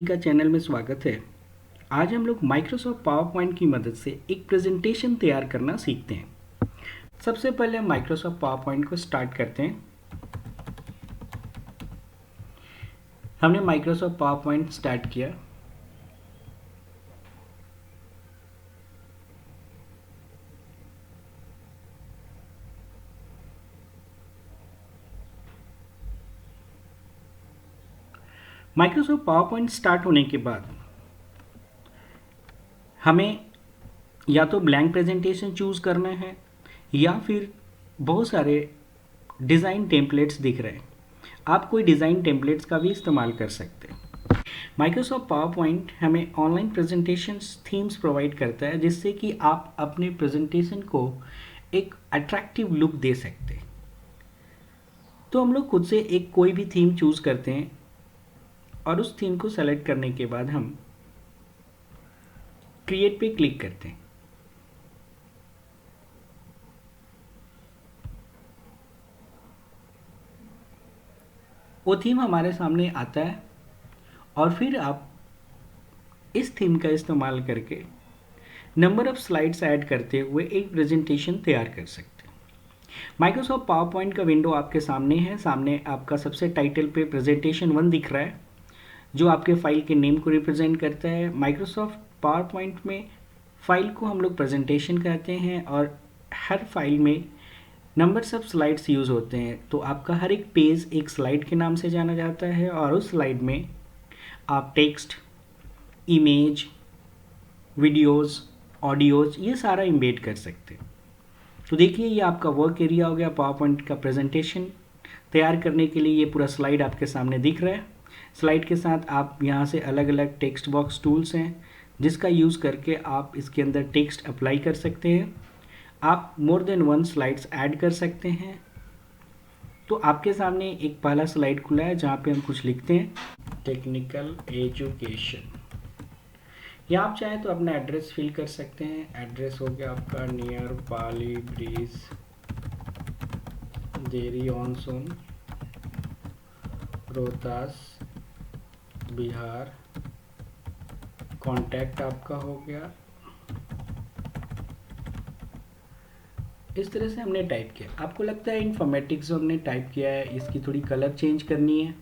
का चैनल में स्वागत है। आज हम लोग माइक्रोसॉफ्ट पावर पॉइंट की मदद से एक प्रेजेंटेशन तैयार करना सीखते हैं। सबसे पहले हम माइक्रोसॉफ्ट पावर पॉइंट को स्टार्ट करते हैं। हमने माइक्रोसॉफ्ट पावर पॉइंट स्टार्ट किया। माइक्रोसॉफ्ट पावर पॉइंट स्टार्ट होने के बाद हमें या तो ब्लैंक प्रेजेंटेशन चूज़ करना है या फिर बहुत सारे डिज़ाइन टेम्पलेट्स दिख रहे हैं। आप कोई डिज़ाइन टेम्पलेट्स का भी इस्तेमाल कर सकते हैं। माइक्रोसॉफ्ट पावर पॉइंट हमें ऑनलाइन प्रेजेंटेशंस थीम्स प्रोवाइड करता है, जिससे कि आप अपने प्रेजेंटेशन को एक अट्रैक्टिव लुक दे सकते हैं। तो हम लोग खुद से एक कोई भी थीम चूज़ करते हैं और उस थीम को सेलेक्ट करने के बाद हम क्रिएट पे क्लिक करते हैं। वो थीम हमारे सामने आता है और फिर आप इस थीम का इस्तेमाल करके नंबर ऑफ स्लाइड्स ऐड करते हुए एक प्रेजेंटेशन तैयार कर सकते हैं। माइक्रोसॉफ्ट पावर पॉइंट का विंडो आपके सामने है। सामने आपका सबसे टाइटल पे प्रेजेंटेशन 1 दिख रहा है, जो आपके फाइल के नेम को रिप्रेजेंट करता है। माइक्रोसॉफ्ट पावर पॉइंट में फाइल को हम लोग प्रेजेंटेशन कहते हैं और हर फाइल में नंबर्स ऑफ स्लाइड्स यूज़ होते हैं। तो आपका हर एक पेज एक स्लाइड के नाम से जाना जाता है और उस स्लाइड में आप टेक्स्ट, इमेज, वीडियोस, ऑडियोज ये सारा इम्बेड कर सकते हैं। तो देखिए, ये आपका वर्क एरिया हो गया। पावर पॉइंट का प्रेजेंटेशन तैयार करने के लिए ये पूरा स्लाइड आपके सामने दिख रहा है। स्लाइड के साथ आप यहाँ से अलग अलग टेक्स्ट बॉक्स टूल्स हैं, जिसका यूज़ करके आप इसके अंदर टेक्स्ट अप्लाई कर सकते हैं। आप मोर देन 1 स्लाइड्स ऐड कर सकते हैं। तो आपके सामने एक पहला स्लाइड खुला है जहाँ पे हम कुछ लिखते हैं, टेक्निकल एजुकेशन। या आप चाहें तो अपना एड्रेस फिल कर सकते हैं। एड्रेस हो गया आपका near Pali bridge, Dehri on Sone, Rohtas, Bihar. Contact आपका हो गया। इस तरह से हमने टाइप किया। आपको लगता है इन्फॉर्मेटिक्स जो हमने टाइप किया है इसकी थोड़ी कलर चेंज करनी है,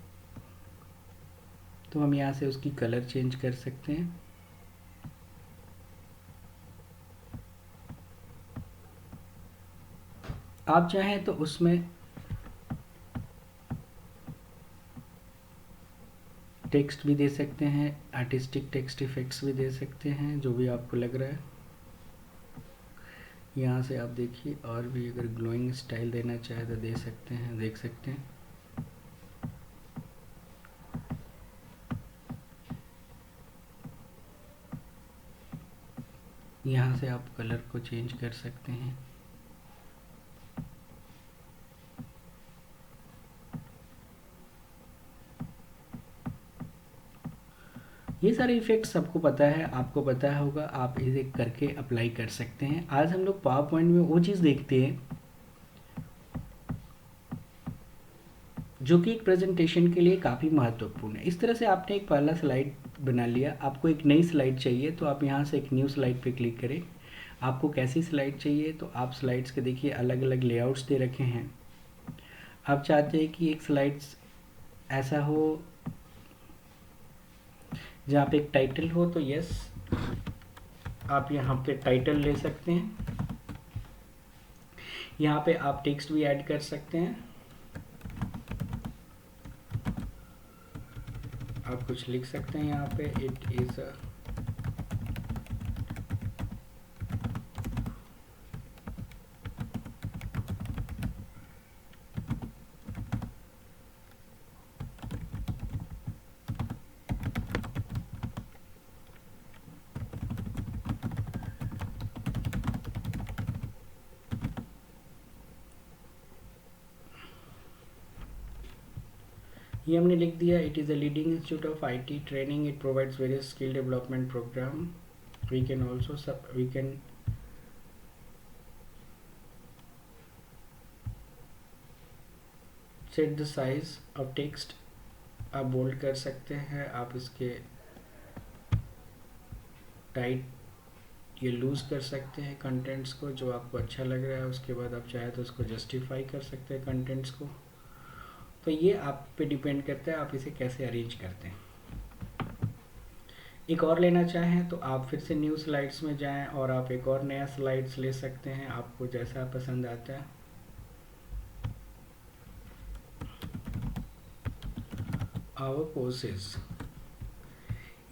तो हम यहाँ से उसकी कलर चेंज कर सकते हैं। आप चाहें तो उसमें टेक्स्ट भी दे सकते हैं, आर्टिस्टिक टेक्स्ट इफेक्ट्स भी दे सकते हैं, जो भी आपको लग रहा है। यहाँ से आप देखिए, और भी अगर ग्लोइंग स्टाइल देना चाहे तो दे सकते हैं, देख सकते हैं। यहाँ से आप कलर को चेंज कर सकते हैं। ये सारे इफेक्ट्स सबको पता है, आपको पता होगा, आप इसे करके अप्लाई कर सकते हैं। आज हम लोग पावर पॉइंट में वो चीज़ देखते हैं जो कि एक प्रेजेंटेशन के लिए काफ़ी महत्वपूर्ण है। इस तरह से आपने एक पहला स्लाइड बना लिया। आपको एक नई स्लाइड चाहिए तो आप यहाँ से एक न्यू स्लाइड पे क्लिक करें। आपको कैसी स्लाइड चाहिए, तो आप स्लाइड्स के देखिए अलग अलग लेआउट्स दे रखे हैं। आप चाहते हैं कि एक स्लाइड्स ऐसा हो जहाँ पे एक टाइटल हो, तो यस, आप यहाँ पे टाइटल ले सकते हैं। यहाँ पे आप टेक्स्ट भी ऐड कर सकते हैं। आप कुछ लिख सकते हैं यहाँ पे, इट इज़ अ ये हमने लिख दिया। It is a leading institute of IT training. It provides various skill development program. We can also we can set the size of text. आप बोल्ड कर सकते हैं, आप इसके टाइट ये लूज़ कर सकते हैं कंटेंट्स को जो आपको अच्छा लग रहा है, उसके बाद आप चाहे तो उसको जस्टिफाई कर सकते हैं कंटेंट्स को। तो ये आप पे डिपेंड करता है आप इसे कैसे अरेंज करते हैं। एक और लेना चाहें तो आप फिर से न्यू स्लाइड्स में जाएं और आप एक और नया स्लाइड्स ले सकते हैं, आपको जैसा पसंद आता है। आवर कोर्सेज,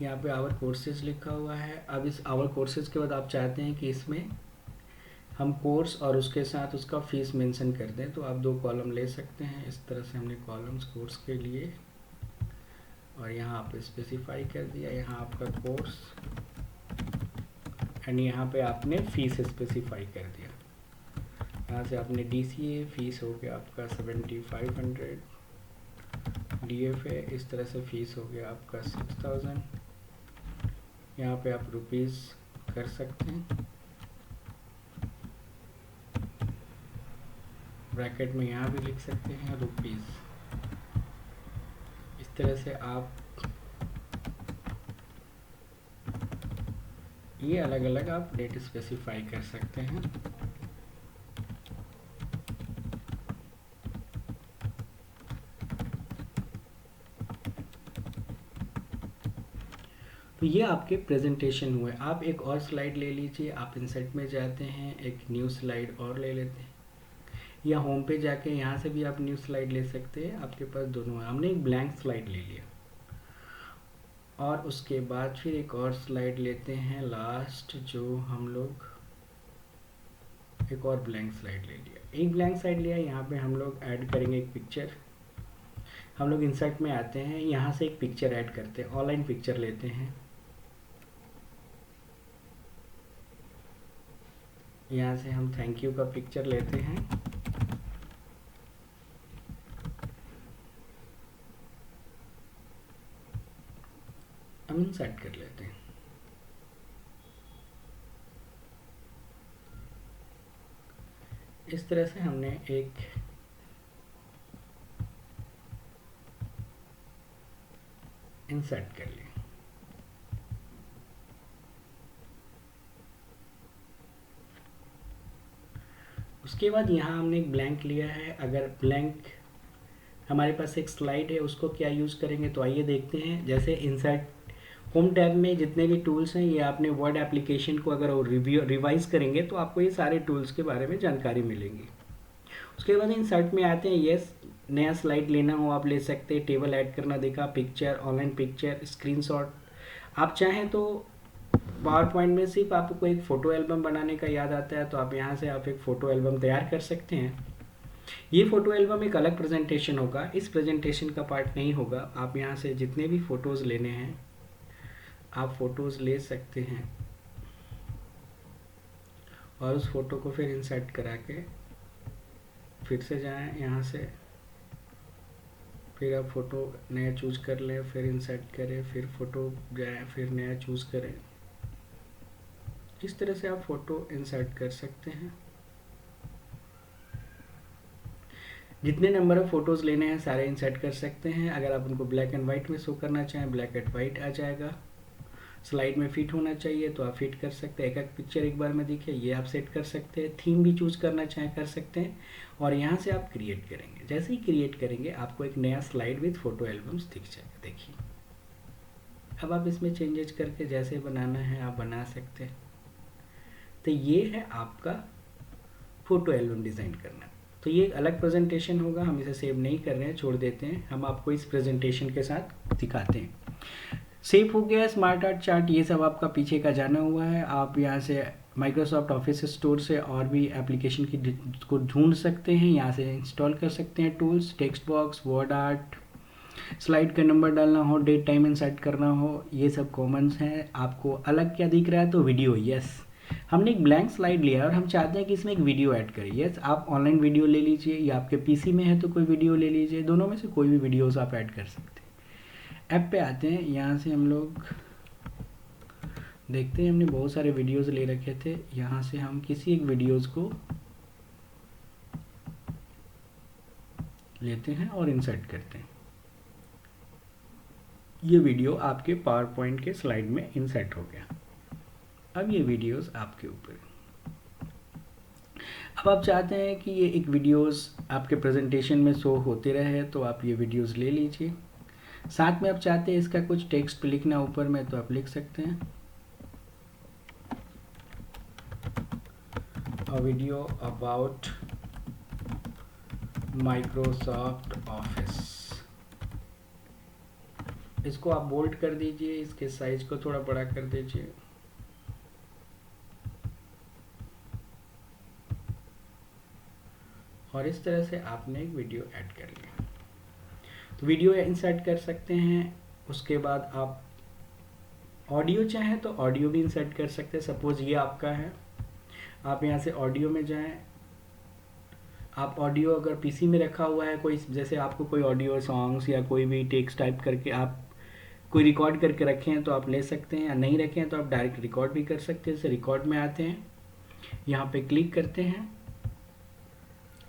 यहाँ पे आवर कोर्सेज लिखा हुआ है। अब इस आवर कोर्सेज के बाद आप चाहते हैं कि इसमें हम कोर्स और उसके साथ उसका फीस मेंशन कर दें, तो आप 2 कॉलम ले सकते हैं। इस तरह से हमने कॉलम्स कोर्स के लिए और यहाँ आप स्पेसिफाई कर दिया, यहाँ आपका कोर्स एंड यहाँ पे आपने फीस स्पेसिफाई कर दिया। यहाँ से आपने DCA फीस हो गया आपका 7500, DFA इस तरह से फीस हो गया आपका 6000। यहाँ पे आप रुपीज़ कर सकते हैं, ब्रैकेट में यहाँ भी लिख सकते हैं रुपीज़। इस तरह से आप ये अलग अलग आप डेट स्पेसिफाई कर सकते हैं। तो ये आपके प्रेजेंटेशन हुए। आप एक और स्लाइड ले लीजिए, आप इंसर्ट में जाते हैं, एक न्यू स्लाइड और ले लेते हैं, या होम पे जाके यहाँ से भी आप न्यू स्लाइड ले सकते हैं, आपके पास दोनों है। हमने एक ब्लैंक स्लाइड ले लिया और उसके बाद फिर एक और स्लाइड लेते हैं लास्ट, जो हम लोग एक और ब्लैंक स्लाइड ले लिया। एक ब्लैंक स्लाइड लिया, यहाँ पे हम लोग ऐड करेंगे एक पिक्चर। हम लोग इंसर्ट में आते हैं, यहाँ से एक पिक्चर ऐड करते हैं, ऑनलाइन पिक्चर लेते हैं। यहाँ से हम थैंक यू का पिक्चर लेते हैं, हम इंसर्ट कर लेते हैं। इस तरह से हमने एक इंसर्ट कर लिया। उसके बाद यहाँ हमने एक ब्लैंक लिया है। अगर ब्लैंक हमारे पास एक स्लाइड है, उसको क्या यूज़ करेंगे, तो आइए देखते हैं। जैसे इंसर्ट होम टैब में जितने भी टूल्स हैं, ये आपने वर्ड एप्लीकेशन को अगर रिवाइज करेंगे तो आपको ये सारे टूल्स के बारे में जानकारी मिलेंगी। उसके बाद इंसर्ट में आते हैं, यस नया स्लाइड लेना हो आप ले सकते हैं, टेबल ऐड करना देखा, पिक्चर, ऑनलाइन पिक्चर, स्क्रीनशॉट। आप चाहें तो पावर पॉइंट में सिर्फ आपको एक फ़ोटो एल्बम बनाने का याद आता है तो आप यहाँ से आप एक फ़ोटो एल्बम तैयार कर सकते हैं। ये फ़ोटो एल्बम एक अलग प्रेजेंटेशन होगा, इस प्रेजेंटेशन का पार्ट नहीं होगा। आप यहाँ से जितने भी फ़ोटोज़ लेने हैं आप फ़ोटोज़ ले सकते हैं और उस फ़ोटो को फिर इंसर्ट करा के फिर से जाएं, यहाँ से फिर आप फ़ोटो नया चूज़ कर लें, फिर इंसर्ट करें, फिर फ़ोटो जाएं, फिर नया चूज़ करें। इस तरह से आप फ़ोटो इंसर्ट कर सकते हैं। जितने नंबर ऑफ़ फ़ोटोज़ लेने हैं सारे इंसर्ट कर सकते हैं। अगर आप उनको ब्लैक एंड वाइट में शो करना चाहें, ब्लैक एंड वाइट आ जाएगा। स्लाइड में फिट होना चाहिए तो आप फिट कर सकते हैं, एक एक पिक्चर एक बार में दिखे, ये आप सेट कर सकते हैं। थीम भी चूज़ करना चाहें कर सकते हैं और यहाँ से आप क्रिएट करेंगे। जैसे ही क्रिएट करेंगे आपको एक नया स्लाइड विद फ़ोटो एल्बम्स दिख जाएगा। देखिए, अब आप इसमें चेंजेस करके जैसे बनाना है आप बना सकते हैं। तो ये है आपका फ़ोटो एल्बम डिज़ाइन करना। तो ये एक अलग प्रेजेंटेशन होगा, हम इसे सेव नहीं कर रहे हैं, छोड़ देते हैं। हम आपको इस प्रेजेंटेशन के साथ दिखाते हैं। सेव हो गया स्मार्ट आर्ट चार्ट, ये सब आपका पीछे का जाना हुआ है। आप यहाँ से माइक्रोसॉफ्ट ऑफिस स्टोर से और भी एप्लीकेशन की को ढूंढ सकते हैं, यहाँ से इंस्टॉल कर सकते हैं tools. Text box, word art, slide का नंबर डालना हो, डेट टाइम इंसर्ट करना हो, ये सब कॉमन्स हैं। आपको अलग क्या दिख रहा है, तो वीडियो, यस हमने एक ब्लैंक स्लाइड लिया है और हम चाहते हैं कि इसमें एक वीडियो ऐड करें। यस, आप ऑनलाइन वीडियो ले लीजिए या आपके पीसी में है तो कोई वीडियो ले लीजिए, दोनों में से कोई भी वीडियोस आप ऐड कर सकते हैं। ऐप पे आते हैं, यहाँ से हम लोग देखते हैं हमने बहुत सारे वीडियोस ले रखे थे। यहाँ से हम किसी एक वीडियोस को लेते हैं और इंसर्ट करते हैं। ये वीडियो आपके पावर पॉइंट के स्लाइड में इंसर्ट हो गया। अब ये वीडियोस आपके ऊपर है। अब आप चाहते हैं कि ये एक वीडियोस आपके प्रेजेंटेशन में शो होते रहे, तो आप ये वीडियोस ले लीजिए। साथ में आप चाहते हैं इसका कुछ टेक्स्ट पे लिखना ऊपर में, तो आप लिख सकते हैं a video about Microsoft office. इसको आप बोल्ड कर दीजिए, इसके साइज को थोड़ा बड़ा कर दीजिए। और इस तरह से आपने एक वीडियो ऐड कर लिया। तो वीडियो इंसर्ट कर सकते हैं। उसके बाद आप ऑडियो चाहें तो ऑडियो भी इंसर्ट कर सकते हैं। सपोज ये आपका है, आप यहाँ से ऑडियो में जाएं। आप ऑडियो अगर पीसी में रखा हुआ है कोई, जैसे आपको कोई ऑडियो सॉन्ग्स या कोई भी टेक्स्ट टाइप करके आप कोई रिकॉर्ड करके रखे हैं तो आप ले सकते हैं, या नहीं रखे हैं तो आप डायरेक्ट रिकॉर्ड भी कर सकते हैं। जैसे रिकॉर्ड में आते हैं, यहाँ पे क्लिक करते हैं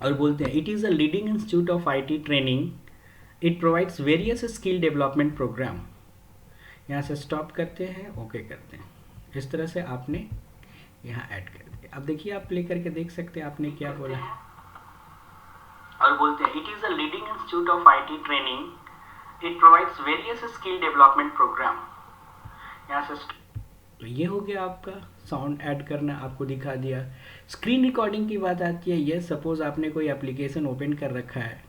और बोलते हैं it is a leading institute of IT training, it provides various skill development program. यहाँ से स्टॉप करते हैं, ओके करते हैं। इस तरह से आपने यहाँ ऐड कर दिया। अब देखिए, आप प्ले करके देख सकते हैं आपने क्या बोला है। और बोलते हैं it is a leading institute of IT training, it provides various skill development program. यहाँ से तो ये हो गया आपका साउंड ऐड करना, आपको दिखा दिया। स्क्रीन रिकॉर्डिंग की बात आती है। ये सपोज आपने कोई एप्लीकेशन ओपन कर रखा है,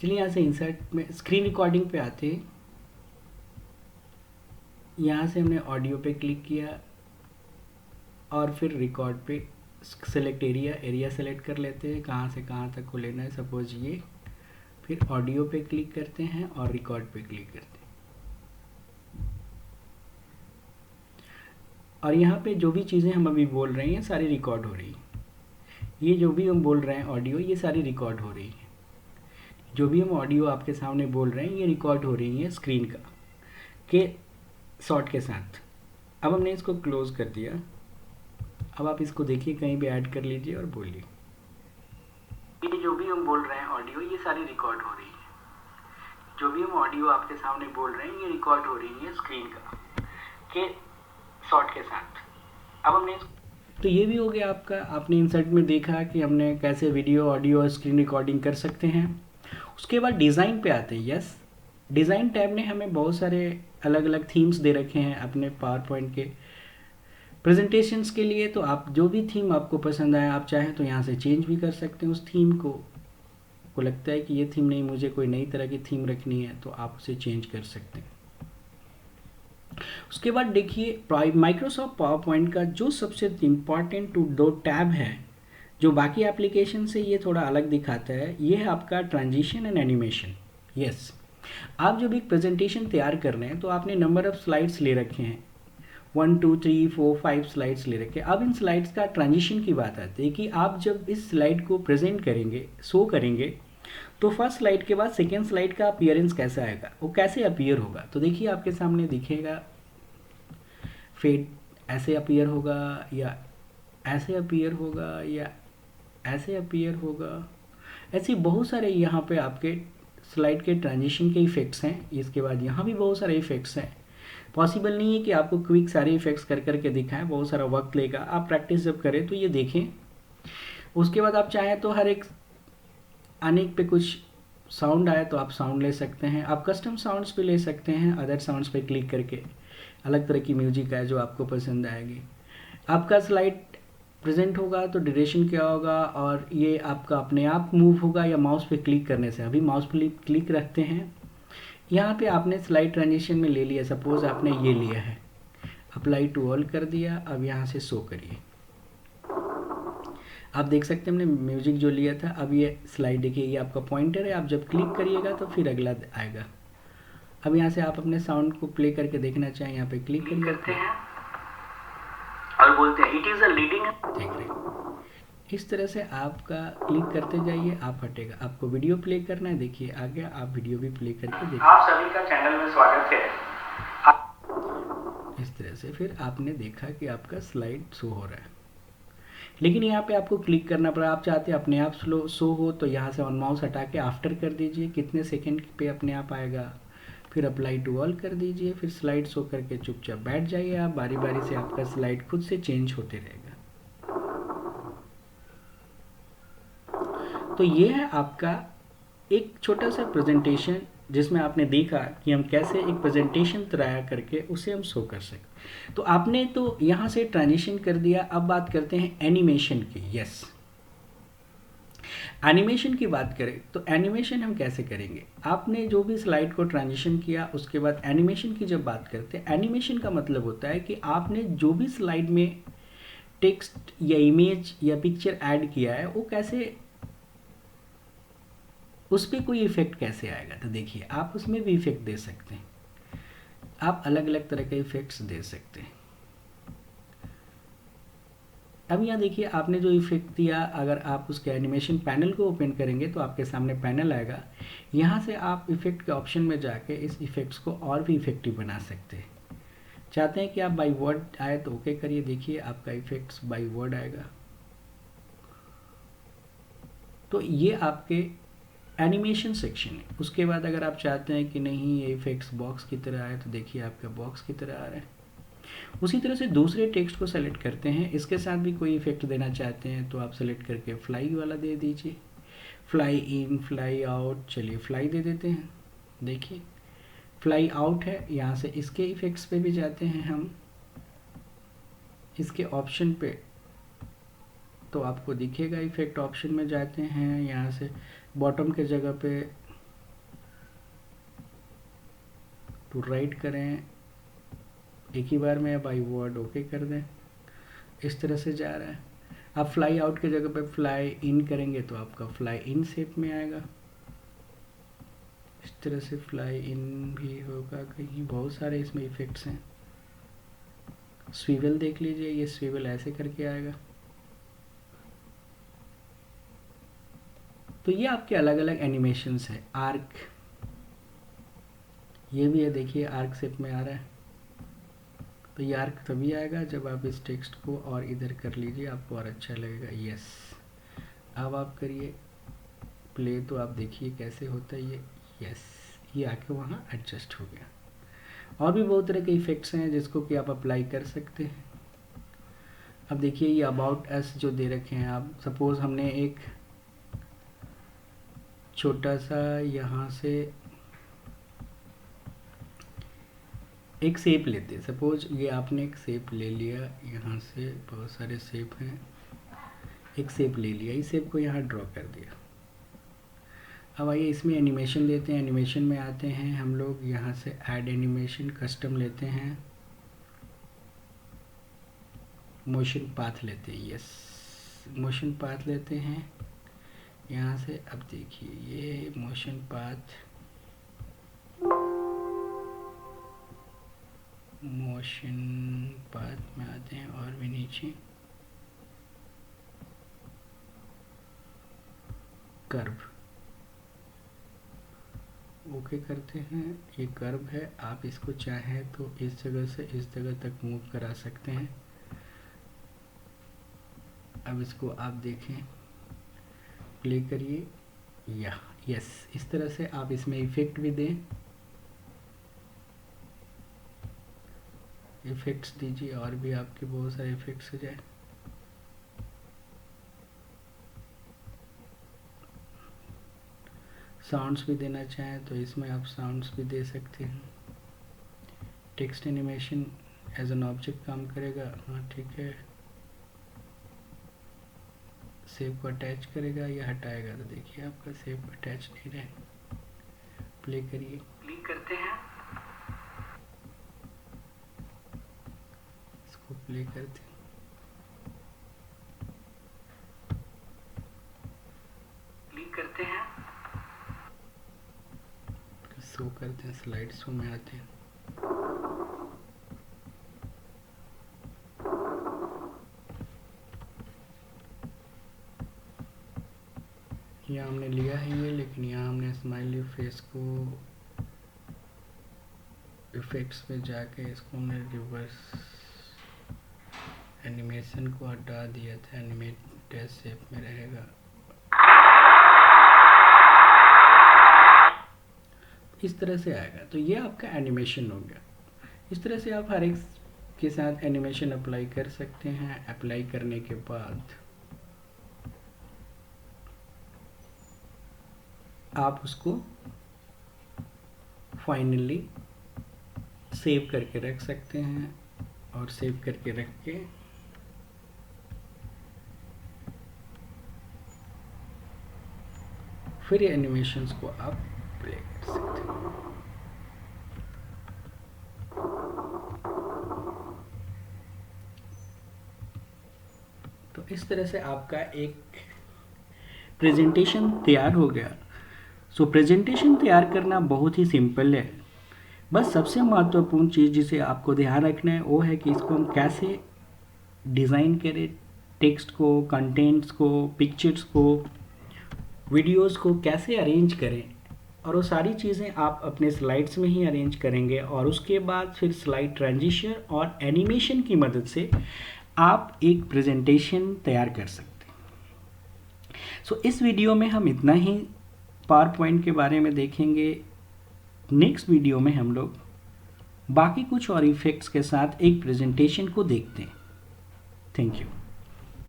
चलिए यहाँ से इंसर्ट में स्क्रीन रिकॉर्डिंग पे आते हैं। यहाँ से हमने ऑडियो पे क्लिक किया और फिर रिकॉर्ड पे सेलेक्ट एरिया सेलेक्ट कर लेते हैं, कहाँ से कहाँ तक को लेना है। सपोज ये, फिर ऑडियो पे क्लिक करते हैं और रिकॉर्ड पे क्लिक करते हैं। और यहाँ पे जो भी चीज़ें हम अभी बोल रहे हैं सारी रिकॉर्ड हो रही हैं। ये जो भी हम बोल रहे हैं ऑडियो, ये सारी रिकॉर्ड हो रही है। जो भी हम ऑडियो आपके सामने बोल रहे हैं ये रिकॉर्ड हो रही है स्क्रीन का के शॉट के साथ। अब हमने इसको क्लोज कर दिया। अब आप इसको देखिए, कहीं भी ऐड कर लीजिए और बोलिए। ये जो भी हम बोल रहे हैं ऑडियो, ये सारी रिकॉर्ड हो रही है। जो भी हम ऑडियो आपके सामने बोल रहे हैं ये रिकॉर्ड हो रही है स्क्रीन का के शॉट के साथ। अब हमने तो ये भी हो गया आपका। आपने इंसर्ट में देखा कि हमने कैसे वीडियो ऑडियो और स्क्रीन रिकॉर्डिंग कर सकते हैं। उसके बाद डिज़ाइन पे आते हैं। यस, डिज़ाइन टैब ने हमें बहुत सारे अलग अलग थीम्स दे रखे हैं अपने पावर पॉइंट के प्रेजेंटेशंस के लिए। तो आप जो भी थीम आपको पसंद आए, आप चाहें तो यहाँ से चेंज भी कर सकते हैं उस थीम को लगता है कि ये थीम नहीं, मुझे कोई नई तरह की थीम रखनी है, तो आप उसे चेंज कर सकते हैं। उसके बाद देखिए, माइक्रोसॉफ्ट पावर पॉइंट का जो सबसे इम्पॉर्टेंट दो टैब है जो बाकी एप्लीकेशन से ये थोड़ा अलग दिखाता है, ये है आपका ट्रांजिशन एंड एनिमेशन। यस, आप जब एक प्रेजेंटेशन तैयार कर रहे हैं तो आपने नंबर ऑफ स्लाइड्स ले रखे हैं, 1 2 3 4 5 स्लाइड्स ले रखे हैं। अब इन स्लाइड्स का ट्रांजिशन की बात आती है कि आप जब इस स्लाइड को प्रेजेंट करेंगे, शो करेंगे, तो फर्स्ट स्लाइड के बाद सेकेंड स्लाइड का अपीयरेंस कैसा आएगा, वो कैसे अपीयर होगा। तो देखिए आपके सामने दिखेगा, फेड ऐसे अपीयर होगा, या ऐसे अपीयर होगा, या ऐसे अपीयर होगा। ऐसे बहुत सारे यहाँ पे आपके स्लाइड के ट्रांजिशन के इफ़ेक्ट्स हैं। इसके बाद यहाँ भी बहुत सारे इफ़ेक्ट्स हैं। पॉसिबल नहीं है कि आपको क्विक सारे इफ़ेक्ट्स कर करके दिखाएं, बहुत सारा वक्त लेगा। आप प्रैक्टिस जब करें तो ये देखें। उसके बाद आप चाहें तो हर एक आने पे कुछ साउंड आए तो आप साउंड ले सकते हैं। आप कस्टम साउंड्स पे ले सकते हैं, अदर साउंड्स पे क्लिक करके अलग तरह की म्यूजिक है जो आपको पसंद आएगी। आपका स्लाइड प्रेजेंट होगा तो ड्यूरेशन क्या होगा, और ये आपका अपने आप मूव होगा या माउस पे क्लिक करने से। अभी माउस पे क्लिक रखते हैं, यहाँ पे आपने स्लाइड ट्रांजिशन में ले लिया। सपोज आपने ये लिया है, अप्लाई टू ऑल कर दिया। अब यहाँ से शो करिए, आप देख सकते हैं हमने म्यूजिक जो लिया था। अब ये स्लाइड देखिए, ये आपका पॉइंटर है। आप जब क्लिक करिएगा तो फिर अगला आएगा। अब यहाँ से आप अपने साउंड को प्ले करके देखना चाहें, यहाँ पे क्लिक करते हैं और बोलते हैं इट इज अ लीडिंग। देख रहे हैं, इस तरह से आपका क्लिक करते जाइए, आप हटेगा। आपको वीडियो प्ले करना है, देखिए आ गया। आप वीडियो भी प्ले करके देखिए। आप सभी का चैनल में स्वागत है। इस तरह से फिर आपने देखा कि आपका स्लाइड शो हो रहा है, लेकिन यहाँ पे आपको क्लिक करना पड़ा। आप चाहते हैं अपने आप स्लो शो हो तो यहाँ से ऑन माउस हटा के आफ्टर कर दीजिए, कितने सेकंड पे अपने आप आएगा। फिर अप्लाई टू ऑल कर दीजिए, फिर स्लाइड शो करके चुपचाप बैठ जाइए। आप बारी बारी से आपका स्लाइड खुद से चेंज होते रहेगा। तो ये है आपका एक छोटा सा प्रेजेंटेशन, जिसमें आपने देखा कि हम कैसे एक प्रेजेंटेशन तैयार करके उसे हम शो कर सकते। तो आपने तो यहाँ से ट्रांजिशन कर दिया। अब बात करते हैं एनिमेशन की। यस, एनिमेशन की बात करें तो एनिमेशन हम कैसे करेंगे। आपने जो भी स्लाइड को ट्रांजिशन किया, उसके बाद एनिमेशन की जब बात करते हैं, एनिमेशन का मतलब होता है कि आपने जो भी स्लाइड में टेक्स्ट या इमेज या पिक्चर ऐड किया है, वो कैसे, उस पर कोई इफेक्ट कैसे आएगा। तो देखिए, आप उसमें भी इफेक्ट दे सकते हैं। आप अलग अलग तरह के इफेक्ट्स दे सकते हैं। अब यहाँ देखिए, आपने जो इफेक्ट दिया, अगर आप उसके एनिमेशन पैनल को ओपन करेंगे तो आपके सामने पैनल आएगा। यहाँ से आप इफेक्ट के ऑप्शन में जाके इस इफेक्ट्स को और भी इफेक्टिव बना सकते हैं। चाहते हैं कि आप बाई वर्ड आए तो ओके करिए। देखिए, आपका इफेक्ट्स बाई वर्ड आएगा। तो ये आपके एनिमेशन सेक्शन है। उसके बाद अगर आप चाहते हैं कि नहीं ये इफेक्ट्स बॉक्स की तरह आए, तो देखिए आपका बॉक्स की तरह आ रहा है। उसी तरह से दूसरे टेक्स्ट को सेलेक्ट करते हैं, इसके साथ भी कोई इफेक्ट देना चाहते हैं तो आप सेलेक्ट करके फ्लाई वाला दे दीजिए। फ्लाई इन, फ्लाई आउट, चलिए फ्लाई दे देते हैं। देखिए, फ्लाई आउट है। यहाँ से इसके इफेक्ट्स पे भी जाते हैं हम, इसके ऑप्शन पे, तो आपको दिखेगा। इफेक्ट ऑप्शन में जाते हैं, यहाँ से बॉटम के जगह पे टू राइट करें, एक ही बार में बाई वर्ड ओके कर दें। इस तरह से जा रहा है। आप फ्लाई आउट की जगह पे फ्लाई इन करेंगे तो आपका फ्लाई इन शेप में आएगा। इस तरह से फ्लाई इन भी होगा कहीं। बहुत सारे इसमें इफेक्ट्स हैं। स्विवल देख लीजिए, ये स्विवल ऐसे करके आएगा। तो ये आपके अलग अलग एनिमेशंस है। आर्क, ये भी है, देखिए आर्क शेप में आ रहा है। तो ये आर्क तभी आएगा जब आप इस टेक्स्ट को और इधर कर लीजिए, आपको और अच्छा लगेगा। यस, अब आप करिए प्ले तो आप देखिए कैसे होता है ये। यस, ये आके वहाँ एडजस्ट हो गया। और भी बहुत तरह के इफेक्ट्स हैं जिसको कि आप अप्लाई कर सकते हैं। अब देखिए, ये अबाउट अस जो दे रखे हैं, आप सपोज हमने एक छोटा सा यहाँ से एक शेप लेते हैं। सपोज ये आपने एक शेप ले लिया, यहाँ से बहुत सारे शेप हैं, एक शेप ले लिया, इस शेप को यहाँ ड्रॉ कर दिया। अब आइए इसमें एनिमेशन देते हैं। एनिमेशन में आते हैं हम लोग, यहाँ से ऐड एनिमेशन कस्टम लेते हैं, मोशन पाथ लेते हैं। यस, मोशन पाथ लेते हैं यहाँ से। अब देखिए, ये मोशन पाथ, मोशन पाथ में आते हैं और भी नीचे कर्व ओके करते हैं। ये कर्व है, आप इसको चाहें तो इस जगह से इस जगह तक मूव करा सकते हैं। अब इसको आप देखें, प्ले करिए। या यस, इस तरह से आप इसमें इफेक्ट भी दें, इफेक्ट्स दीजिए और भी आपके बहुत सारे इफेक्ट्स हो जाए। साउंड्स भी देना चाहें तो इसमें आप साउंड्स भी दे सकते हैं। Text animation as an object काम करेगा। हाँ ठीक है, सेव को अटैच करेगा या हटाएगा। तो देखिए आपका सेव अटैच नहीं रहेगा। प्ले करिए, क्लिक करते हैं, इसको प्ले करते हैं, क्लिक करते हैं, शो करते हैं, स्लाइड शो में आते हैं। यहाँ हमने लिया है ये, लेकिन यहाँ हमने स्माइली फेस को इफेक्ट्स में जाके इसको हमने रिवर्स एनिमेशन को हटा दिया था। एनिमेटेड शेप में रहेगा। इस तरह से आएगा। तो ये आपका एनिमेशन हो गया। इस तरह से आप हर एक के साथ एनिमेशन अप्लाई कर सकते हैं। अप्लाई करने के बाद आप उसको फाइनली सेव करके रख सकते हैं, और सेव करके रख के फिर एनिमेशंस को आप प्ले कर सकते हैं। तो इस तरह से आपका एक प्रेजेंटेशन तैयार हो गया। सो प्रेजेंटेशन तैयार करना बहुत ही सिंपल है। बस सबसे महत्वपूर्ण चीज़ जिसे आपको ध्यान रखना है वो है कि इसको हम कैसे डिज़ाइन करें, टेक्स्ट को, कंटेंट्स को, पिक्चर्स को, वीडियोस को कैसे अरेंज करें, और वो सारी चीज़ें आप अपने स्लाइड्स में ही अरेंज करेंगे, और उसके बाद फिर स्लाइड ट्रांजिशन और एनिमेशन की मदद से आप एक प्रेजेंटेशन तैयार कर सकते हैं। सो इस वीडियो में हम इतना ही पावर पॉइंट के बारे में देखेंगे। नेक्स्ट वीडियो में हम लोग बाकी कुछ और इफेक्ट्स के साथ एक प्रेजेंटेशन को देखते हैं। Thank you.